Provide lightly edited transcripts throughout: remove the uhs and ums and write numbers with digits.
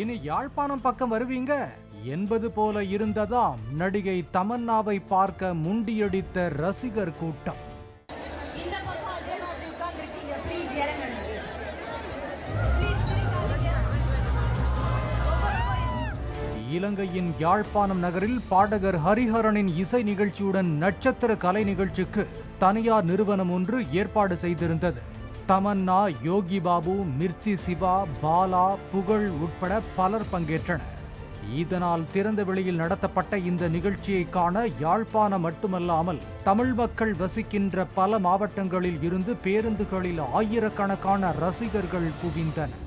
இனி யாழ்ப்பாணம் பக்கம் வருவீங்க என்பது போல இருந்ததாம் நடிகை தமன்னாவை பார்க்க முண்டியடித்த ரசிகர் கூட்டம். இலங்கையின் யாழ்ப்பாணம் நகரில் பாடகர் ஹரிஹரனின் இசை நிகழ்ச்சியுடன் நட்சத்திர கலை நிகழ்ச்சிக்கு தனியார் நிறுவனம் ஒன்று ஏற்பாடு செய்திருந்தது. தமன்னா, யோகி பாபு, மிர்ச்சி சிவா, பாலா, புகழ் உட்பட பலர் பங்கேற்றனர். இதனால் திறந்த வெளியில் நடத்தப்பட்ட இந்த நிகழ்ச்சியை காண யாழ்ப்பாணம் மட்டுமல்லாமல் தமிழ் மக்கள் வசிக்கின்ற பல மாவட்டங்களில் இருந்து பேருந்துகளில் ஆயிரக்கணக்கான ரசிகர்கள் குவிந்தனர்.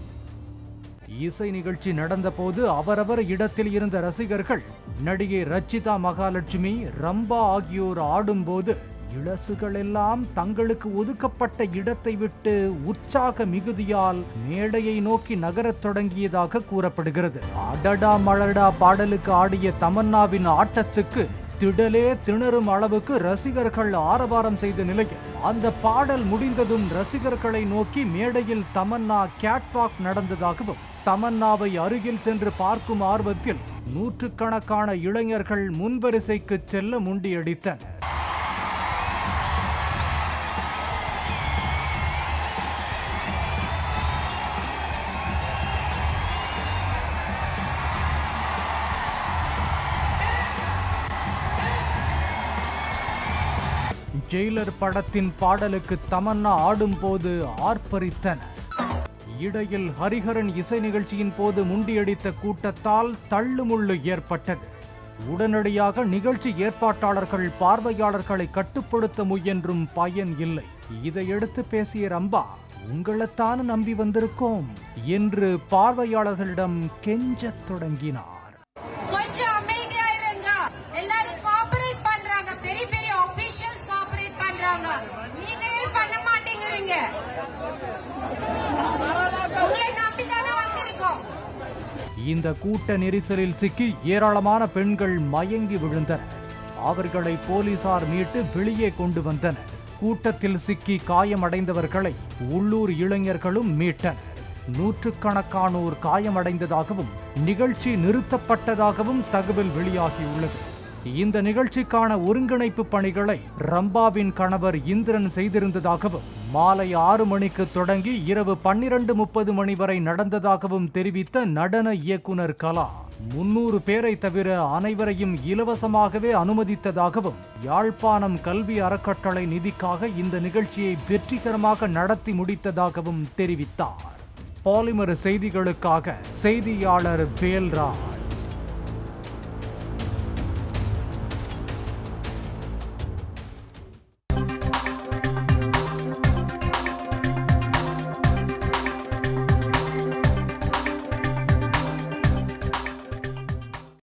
இசை நிகழ்ச்சி நடந்தபோது அவரவர் இடத்தில் இருந்த ரசிகர்கள் நடிகை ரச்சிதா மகாலட்சுமி, ரம்பா ஆகியோர் ஆடும்போது இளசுகள் எல்லாம் தங்களுக்கு ஒதுக்கப்பட்ட இடத்தை விட்டு உற்சாக மிகுதியால் மேடையை நோக்கி நகரத் தொடங்கியதாக கூறப்படுகிறது. அடடா மழடா பாடலுக்கு ஆடிய தமன்னாவின் ஆட்டத்துக்கு திடலே திணறும் அளவுக்கு ரசிகர்கள் ஆரவாரம் செய்த நிலையில் அந்த பாடல் முடிந்ததும் ரசிகர்களை நோக்கி மேடையில் தமன்னா கேட்வாக் நடந்ததாகவும் தமன்னாவை அருகில் சென்று பார்க்கும் ஆர்வத்தில் நூற்றுக்கணக்கான இளைஞர்கள் முன்வரிசைக்கு செல்ல முண்டியடித்தனர். ஜெயிலர் படத்தின் பாடலுக்கு தமன்னா ஆடும்போது ஆர்ப்பரித்தனர். இடையில் ஹரிஹரன் இசை நிகழ்ச்சியின் போது முண்டியடித்த கூட்டத்தால் தள்ளுமுள்ளு ஏற்பட்டது. உடனடியாக நிகழ்ச்சி ஏற்பாட்டாளர்கள் பார்வையாளர்களை கட்டுப்படுத்த முயன்றும் பயன் இல்லை. இதையடுத்து பேசிய ரம்பா, உங்களைத்தான் நம்பி வந்திருக்கோம் என்று பார்வையாளர்களிடம் கெஞ்சத் தொடங்கினார். இந்த கூட்ட நெரிசலில் சிக்கி ஏராளமான பெண்கள் மயங்கி விழுந்தனர். அவர்களை போலீசார் மீட்டு வெளியே கொண்டு வந்தனர். கூட்டத்தில் சிக்கி காயமடைந்தவர்களை உள்ளூர் இளைஞர்களும் மீட்டனர். நூற்றுக்கணக்கானோர் காயமடைந்ததாகவும் நிகழ்ச்சி நிறுத்தப்பட்டதாகவும் தகவல் வெளியாகியுள்ளது. இந்த நிகழ்ச்சிக்கான ஒருங்கிணைப்பு பணிகளை ரம்பாவின் கணவர் இந்திரன் செய்திருந்ததாகவும் மாலை 6 மணிக்கு தொடங்கி இரவு 12:30 மணி வரை நடந்ததாகவும் தெரிவித்த நடன இயக்குனர் கலா 300 பேரை தவிர அனைவரையும் இலவசமாகவே அனுமதித்ததாகவும் யாழ்ப்பாணம் கல்வி அறக்கட்டளை நிதிக்காக இந்த நிகழ்ச்சியை வெற்றிகரமாக நடத்தி முடித்ததாகவும் தெரிவித்தார். பாலிமர் செய்திகளுக்காக செய்தியாளர் வேல்ராஜ்.